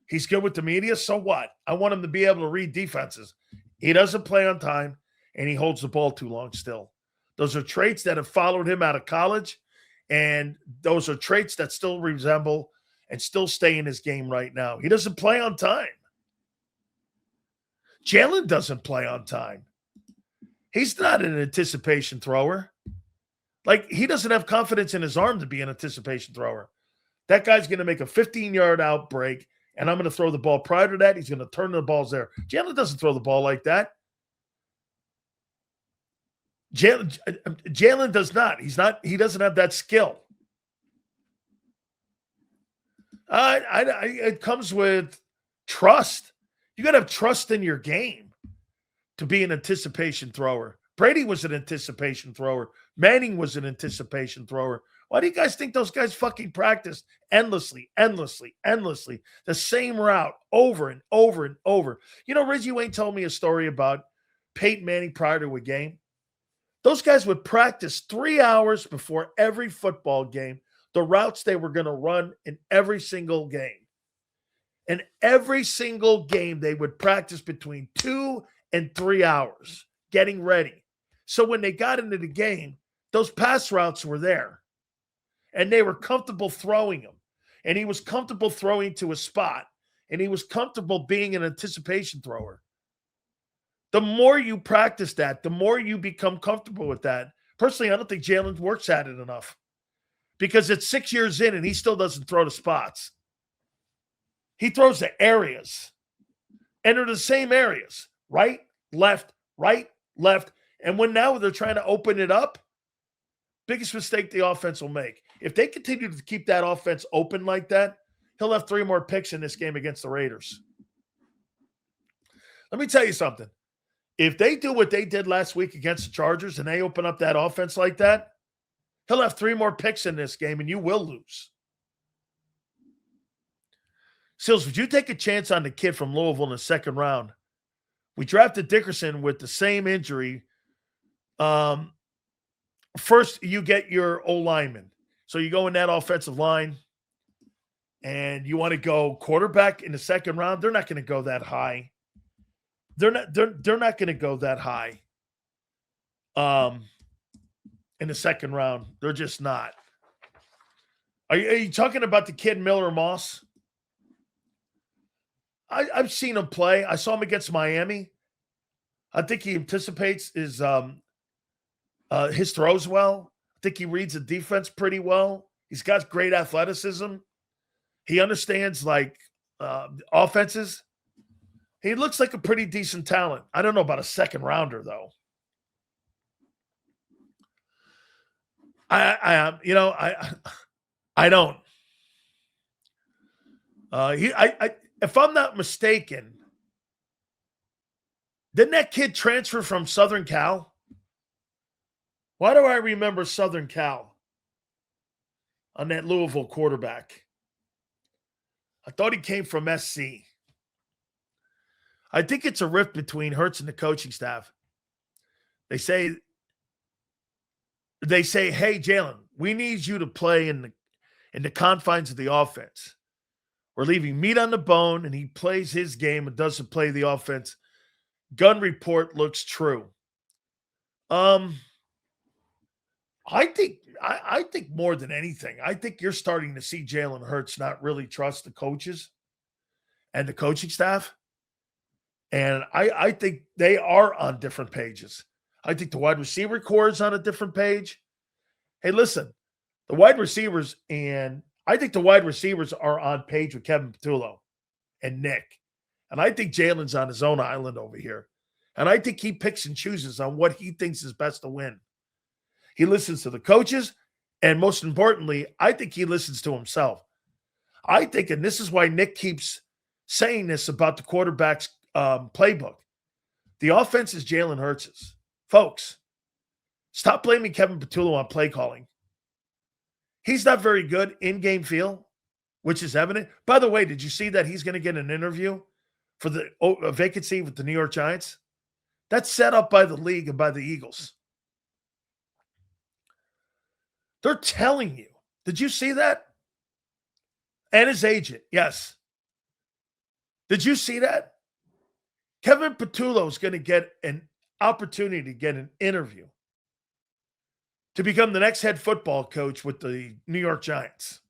He's good with the media, so what? I want him to be able to read defenses. He doesn't play on time, and he holds the ball too long still. Those are traits that have followed him out of college, and those are traits that still resemble and still stay in his game right now. He doesn't play on time. Jalen doesn't play on time. He's not an anticipation thrower. Like, he doesn't have confidence in his arm to be an anticipation thrower. That guy's going to make a 15-yard outbreak, and I'm going to throw the ball prior to that. He's going to turn the balls there. Jalen doesn't throw the ball like that. Jalen does not. He doesn't have that skill. It comes with trust. You got to have trust in your game to be an anticipation thrower. Brady was an anticipation thrower. Manning was an anticipation thrower. Why do you guys think those guys fucking practiced endlessly, the same route over and over and over? You know, Reggie Wayne told me a story about Peyton Manning prior to a game. Those guys would practice 3 hours before every football game, the routes they were going to run in every single game. And every single game, they would practice between 2 and 3 hours getting ready. So when they got into the game, those pass routes were there. And they were comfortable throwing them. And he was comfortable throwing to a spot. And he was comfortable being an anticipation thrower. The more you practice that, the more you become comfortable with that. Personally, I don't think Jalen works at it enough. Because it's 6 years in and he still doesn't throw to spots. He throws to areas. And they're the same areas. Right, left. And when now they're trying to open it up, biggest mistake the offense will make. If they continue to keep that offense open like that, he'll have 3 more picks in this game against the Raiders. Let me tell you something. If they do what they did last week against the Chargers and they open up that offense like that, he'll have 3 more picks in this game and you will lose. Sills, would you take a chance on the kid from Louisville in the second round? We drafted Dickerson with the same injury. First, you get your O-lineman. So you go in that offensive line. and you want to go quarterback in the second round, they're not going to go that high. They're not going to go that high. In the second round, they're just not. Are you talking about the kid Miller Moss? I've seen him play. I saw him against Miami. I think he anticipates his throws well. I think he reads the defense pretty well. He's got great athleticism. He understands offenses. He looks like a pretty decent talent. I don't know about a second rounder though. I don't. If I'm not mistaken, didn't that kid transfer from Southern Cal? Why do I remember Southern Cal on that Louisville quarterback? I thought he came from SC. I think it's a rift between Hurts and the coaching staff. They say, hey, Jalen, we need you to play in the confines of the offense. We're leaving meat on the bone, and he plays his game and doesn't play the offense. Gun report looks true. I think more than anything, I think you're starting to see Jalen Hurts not really trust the coaches and the coaching staff. And I think they are on different pages. I think the wide receiver core is on a different page. Hey, listen, the wide receivers, and I think the wide receivers are on page with Kevin Patullo and Nick. And I think Jalen's on his own island over here. And I think he picks and chooses on what he thinks is best to win. He listens to the coaches, and most importantly, I think he listens to himself. I think, and this is why Nick keeps saying this about the quarterback's playbook, the offense is Jalen Hurts's. Folks, stop blaming Kevin Patullo on play calling. He's not very good in-game feel, which is evident. By the way, did you see that he's going to get an interview for the vacancy with the New York Giants? That's set up by the league and by the Eagles. They're telling you. Did you see that? And his agent, yes. Did you see that? Kevin Patullo is going to get an opportunity to get an interview to become the next head football coach with the New York Giants.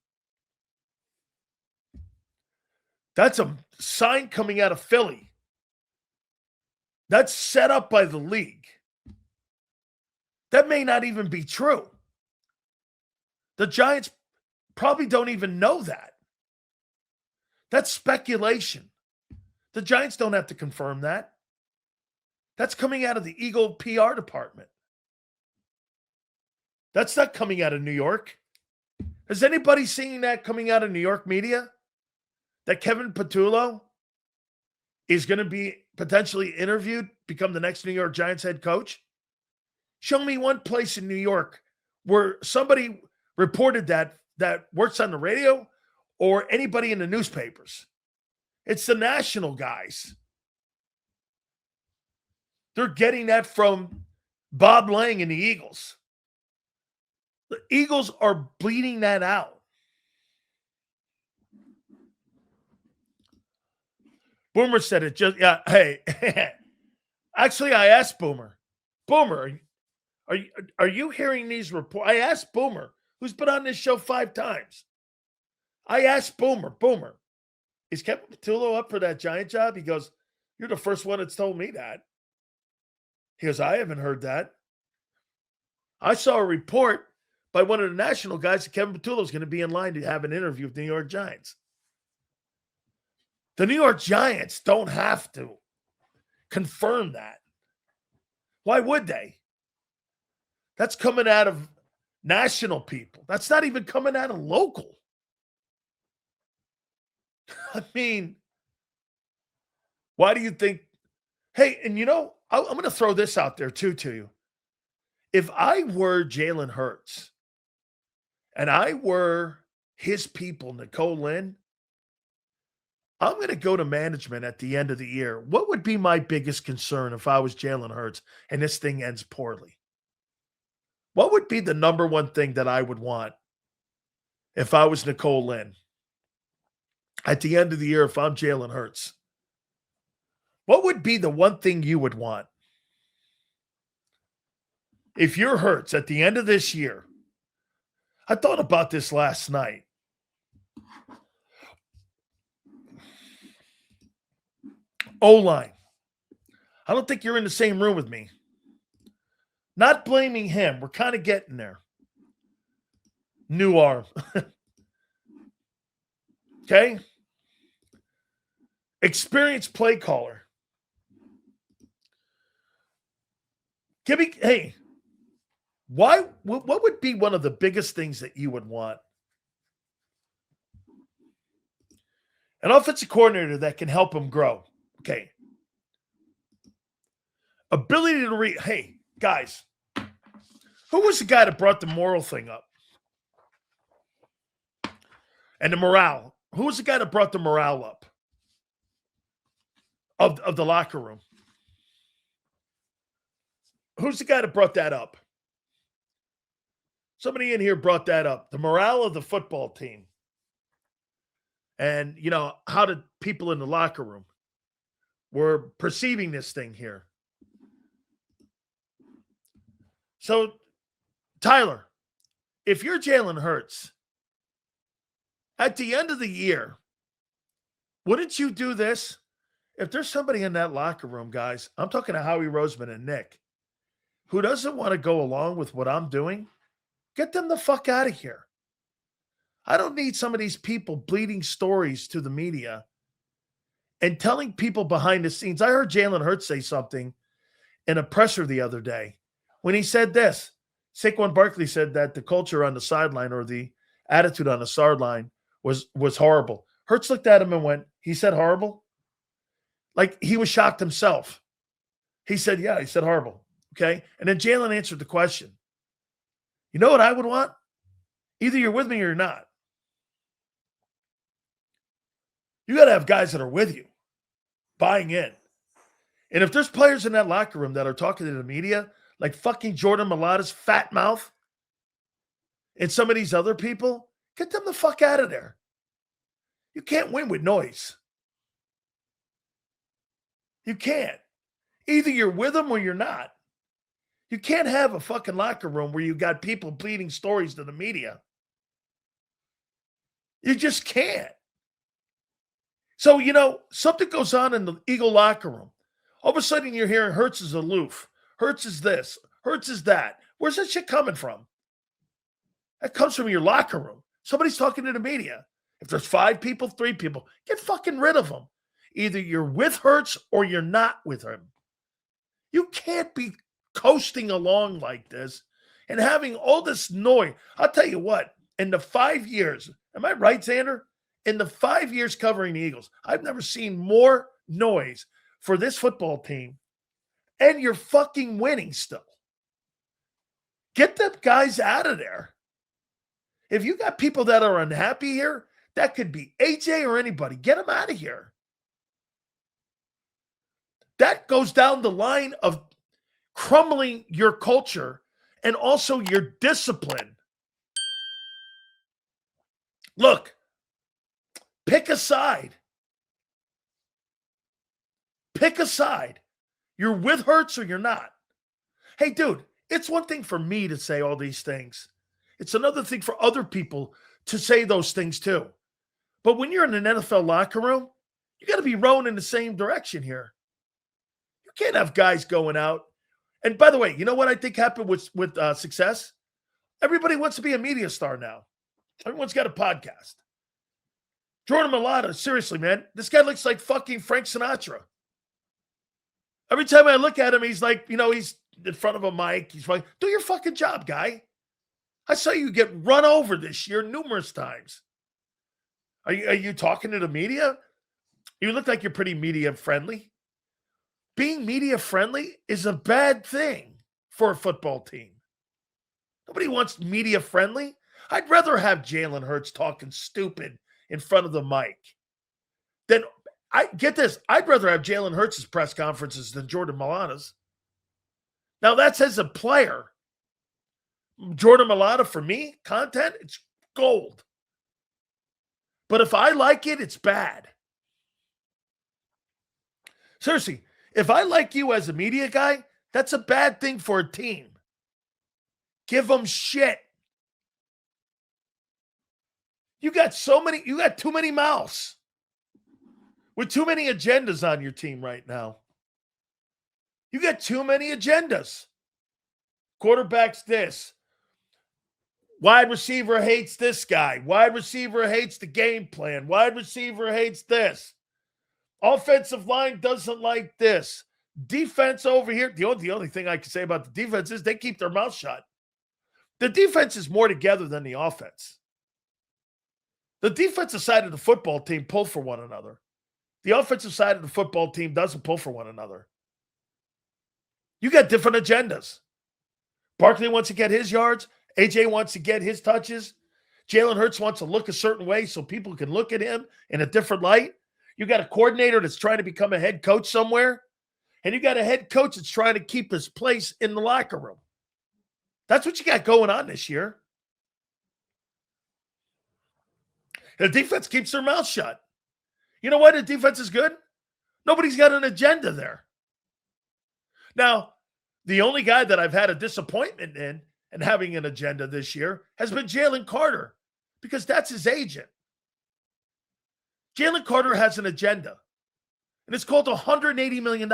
That's a sign coming out of Philly. That's set up by the league. That may not even be true. The Giants probably don't even know that. That's speculation. The Giants don't have to confirm that. That's coming out of the Eagle PR department. That's not coming out of New York. Has anybody seen that coming out of New York media? That Kevin Patullo is going to be potentially interviewed, become the next New York Giants head coach? Show me one place in New York where somebody reported that works on the radio or anybody in the newspapers. It's the national guys. They're getting that from Bob Lang and the Eagles. The Eagles are bleeding that out. Boomer said it just, yeah, hey. Actually, I asked Boomer, are you hearing these reports? I asked Boomer, who's been on this show 5 times. I asked Boomer, is Kevin Patullo up for that Giant job? He goes, you're the first one that's told me that. He goes, I haven't heard that. I saw a report by one of the national guys that Kevin Patullo is going to be in line to have an interview with the New York Giants. The New York Giants don't have to confirm that. Why would they? That's coming out of national people. That's not even coming out of local. I mean, why do you think? Hey, and I'm going to throw this out there too to you. If I were Jalen Hurts and I were his people, Nicole Lynn, I'm going to go to management at the end of the year. What would be my biggest concern if I was Jalen Hurts and this thing ends poorly? What would be the number one thing that I would want if I was Nicole Lynn? at the end of the year, if I'm Jalen Hurts, what would be the one thing you would want? If you're Hurts at the end of this year, I thought about this last night. O-line. I don't think you're in the same room with me. Not blaming him. We're kind of getting there. New arm. Okay? Experienced play caller. Hey, what would be one of the biggest things that you would want? An offensive coordinator that can help him grow. Okay. Ability to hey, guys, who was the guy that brought the moral thing up? And the morale. Who was the guy that brought the morale up of the locker room? Who's the guy that brought that up? Somebody in here brought that up. The morale of the football team. And, how did people in the locker room were perceiving this thing here? So, Tyler, if you're Jalen Hurts, at the end of the year, wouldn't you do this? If there's somebody in that locker room, guys, I'm talking to Howie Roseman and Nick, who doesn't want to go along with what I'm doing, get them the fuck out of here. I don't need some of these people bleeding stories to the media and telling people behind the scenes. I heard Jalen Hurts say something in a presser the other day when he said this. Saquon Barkley said that the culture on the sideline or the attitude on the sideline was horrible. Hurts looked at him and went, he said horrible? Like he was shocked himself. He said, yeah, he said horrible. Okay. And then Jalen answered the question. You know what I would want? Either you're with me or you're not. You got to have guys that are with you, buying in. And if there's players in that locker room that are talking to the media, like fucking Jordan Mailata's fat mouth and some of these other people, get them the fuck out of there. You can't win with noise. You can't. Either you're with them or you're not. You can't have a fucking locker room where you got people bleeding stories to the media. You just can't. So, something goes on in the Eagle locker room. All of a sudden you're hearing Hurts is aloof. Hurts is this. Hurts is that. Where's that shit coming from? That comes from your locker room. Somebody's talking to the media. If there's 5 people, 3 people, get fucking rid of them. Either you're with Hurts or you're not with him. You can't be coasting along like this and having all this noise. I'll tell you what, in the 5 years, am I right, Xander? In the 5 years covering the Eagles, I've never seen more noise for this football team, and you're fucking winning still. Get them guys out of there. If you got people that are unhappy here, that could be AJ or anybody. Get them out of here. That goes down the line of crumbling your culture and also your discipline. Look, pick a side. Pick a side. You're with Hurts or you're not. Hey, dude, it's one thing for me to say all these things. It's another thing for other people to say those things too. But when you're in an NFL locker room, you got to be rowing in the same direction here. You can't have guys going out. And by the way, you know what I think happened with success? Everybody wants to be a media star now. Everyone's got a podcast. Jordan Mailata, seriously, man, this guy looks like fucking Frank Sinatra. Every time I look at him, he's like, he's in front of a mic. He's like, do your fucking job, guy. I saw you get run over this year numerous times. Are you talking to the media? You look like you're pretty media friendly. Being media friendly is a bad thing for a football team. Nobody wants media friendly. I'd rather have Jalen Hurts talking stupid in front of the mic than get this. I'd rather have Jalen Hurts' press conferences than Jordan Mailata's. Now that's as a player. Jordan Mailata, for me, content, it's gold. But if I like it, it's bad. Seriously, if I like you as a media guy, that's a bad thing for a team. Give them shit. You got too many mouths with too many agendas on your team right now. You got too many agendas. Quarterback's this. Wide receiver hates this guy. Wide receiver hates the game plan. Wide receiver hates this. Offensive line doesn't like this. Defense over here. The only thing I can say about the defense is they keep their mouth shut. The defense is more together than the offense. The defensive side of the football team pull for one another. The offensive side of the football team doesn't pull for one another. You got different agendas. Barkley wants to get his yards. AJ wants to get his touches. Jalen Hurts wants to look a certain way so people can look at him in a different light. You got a coordinator that's trying to become a head coach somewhere. And you got a head coach that's trying to keep his place in the locker room. That's what you got going on this year. The defense keeps their mouth shut. You know why the defense is good? Nobody's got an agenda there. Now, the only guy that I've had a disappointment in and having an agenda this year has been Jalen Carter, because that's his agent. Jalen Carter has an agenda, and it's called $180 million.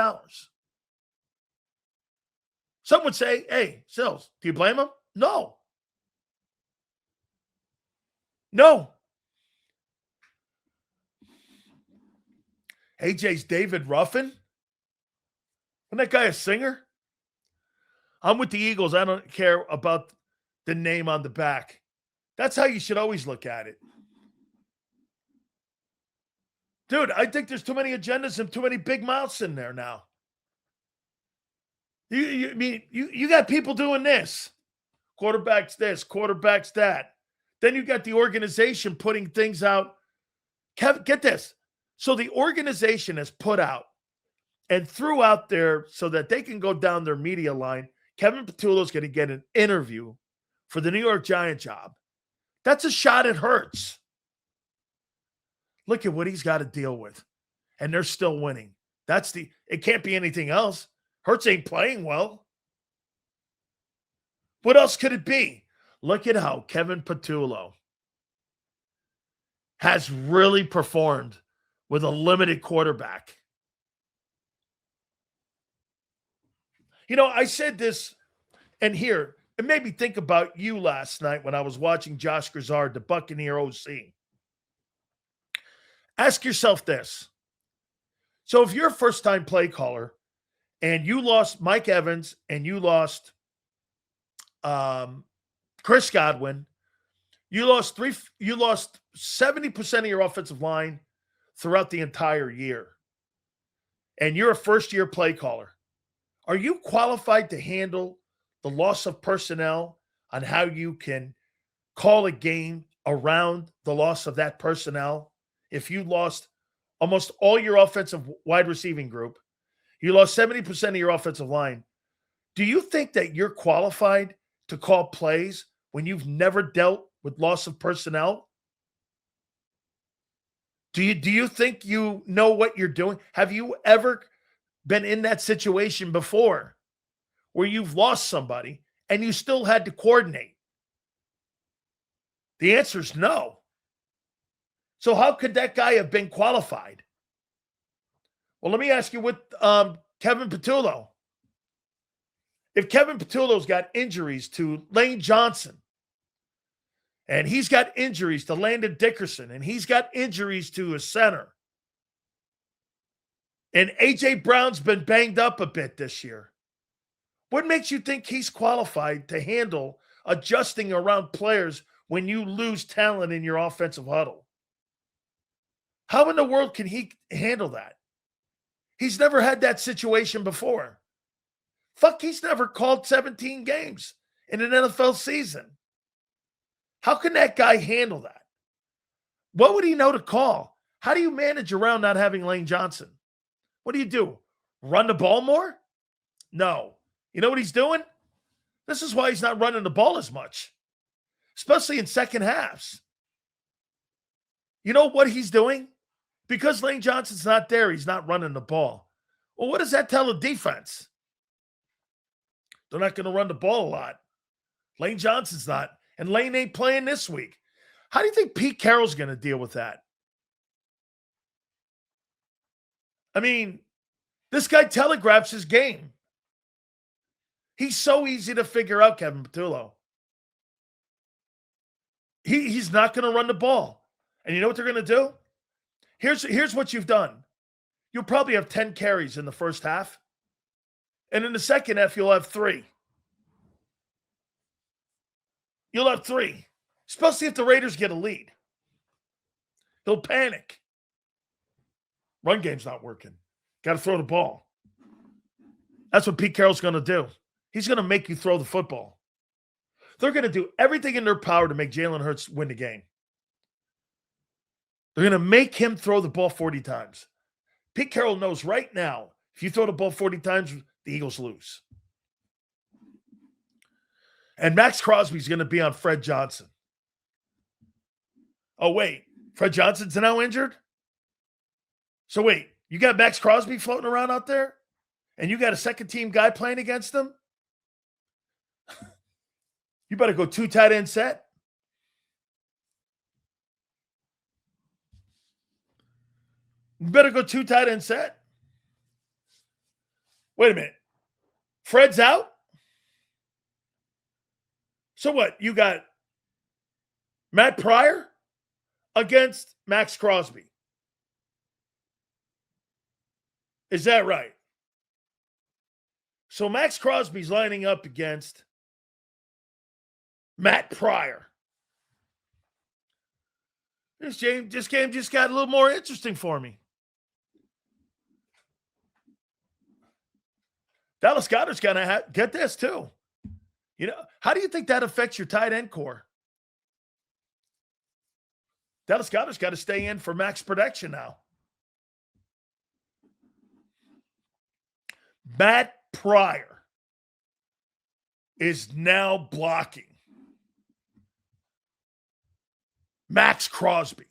Some would say, hey, Sills, do you blame him? No. No. AJ's David Ruffin? Isn't that guy a singer? I'm with the Eagles. I don't care about the name on the back. That's how you should always look at it. Dude, I think there's too many agendas and too many big mouths in there now. You got people doing this. Quarterback's this, quarterback's that. Then you got the organization putting things out. Get this. So the organization has put out and threw out there so that they can go down their media line. Kevin Patullo's going to get an interview for the New York Giant job. That's a shot at Hurts. Look at what he's got to deal with. And they're still winning. It can't be anything else. Hurts ain't playing well. What else could it be? Look at how Kevin Patullo has really performed with a limited quarterback. You know, I said this, and here, it made me think about you last night when I was watching Josh Grizzard, the Buccaneer OC. Ask yourself this. So if you're a first-time play caller and you lost Mike Evans and you lost Chris Godwin, you lost 70% of your offensive line throughout the entire year, and you're a first-year play caller, are you qualified to handle the loss of personnel on how you can call a game around the loss of that personnel? If you lost almost all your offensive wide receiving group, you lost 70% of your offensive line, do you think that you're qualified to call plays when you've never dealt with loss of personnel? Do you think you know what you're doing? Have you ever been in that situation before where you've lost somebody and you still had to coordinate? The answer is no. So how could that guy have been qualified? Well, let me ask you with Kevin Patullo. If Kevin Patullo's got injuries to Lane Johnson, and he's got injuries to Landon Dickerson, and he's got injuries to his center, and A.J. Brown's been banged up a bit this year, what makes you think he's qualified to handle adjusting around players when you lose talent in your offensive huddle? How in the world can he handle that? He's never had that situation before. Fuck, he's never called 17 games in an NFL season. How can that guy handle that? What would he know to call? How do you manage around not having Lane Johnson? What do? Run the ball more? No. You know what he's doing? This is why he's not running the ball as much, especially in second halves. You know what he's doing? Because Lane Johnson's not there, he's not running the ball. Well, what does that tell the defense? They're not going to run the ball a lot. Lane Johnson's not. And Lane ain't playing this week. How do you think Pete Carroll's going to deal with that? I mean, this guy telegraphs his game. He's so easy to figure out, Kevin Patullo. He's not going to run the ball. And you know what they're going to do? Here's what you've done. You'll probably have 10 carries in the first half. And in the second half, you'll have 3. You'll have 3. Especially if the Raiders get a lead. He'll panic. Run game's not working. Got to throw the ball. That's what Pete Carroll's going to do. He's going to make you throw the football. They're going to do everything in their power to make Jalen Hurts win the game. They're going to make him throw the ball 40 times. Pete Carroll knows right now, if you throw the ball 40 times, the Eagles lose. And Max Crosby's going to be on Fred Johnson. Oh, wait. Fred Johnson's now injured? So, wait. You got Max Crosby floating around out there? And you got a second-team guy playing against him? You better go 2 tight end set. You better go 2 tight end set. Wait a minute. Fred's out? So what? You got Matt Pryor against Max Crosby. Is that right? So Max Crosby's lining up against Matt Pryor. This game just got a little more interesting for me. Dallas Goedert's going to get this too. You know, how do you think that affects your tight end core? Dallas Goedert's got to stay in for max protection now. Matt Pryor is now blocking Max Crosby.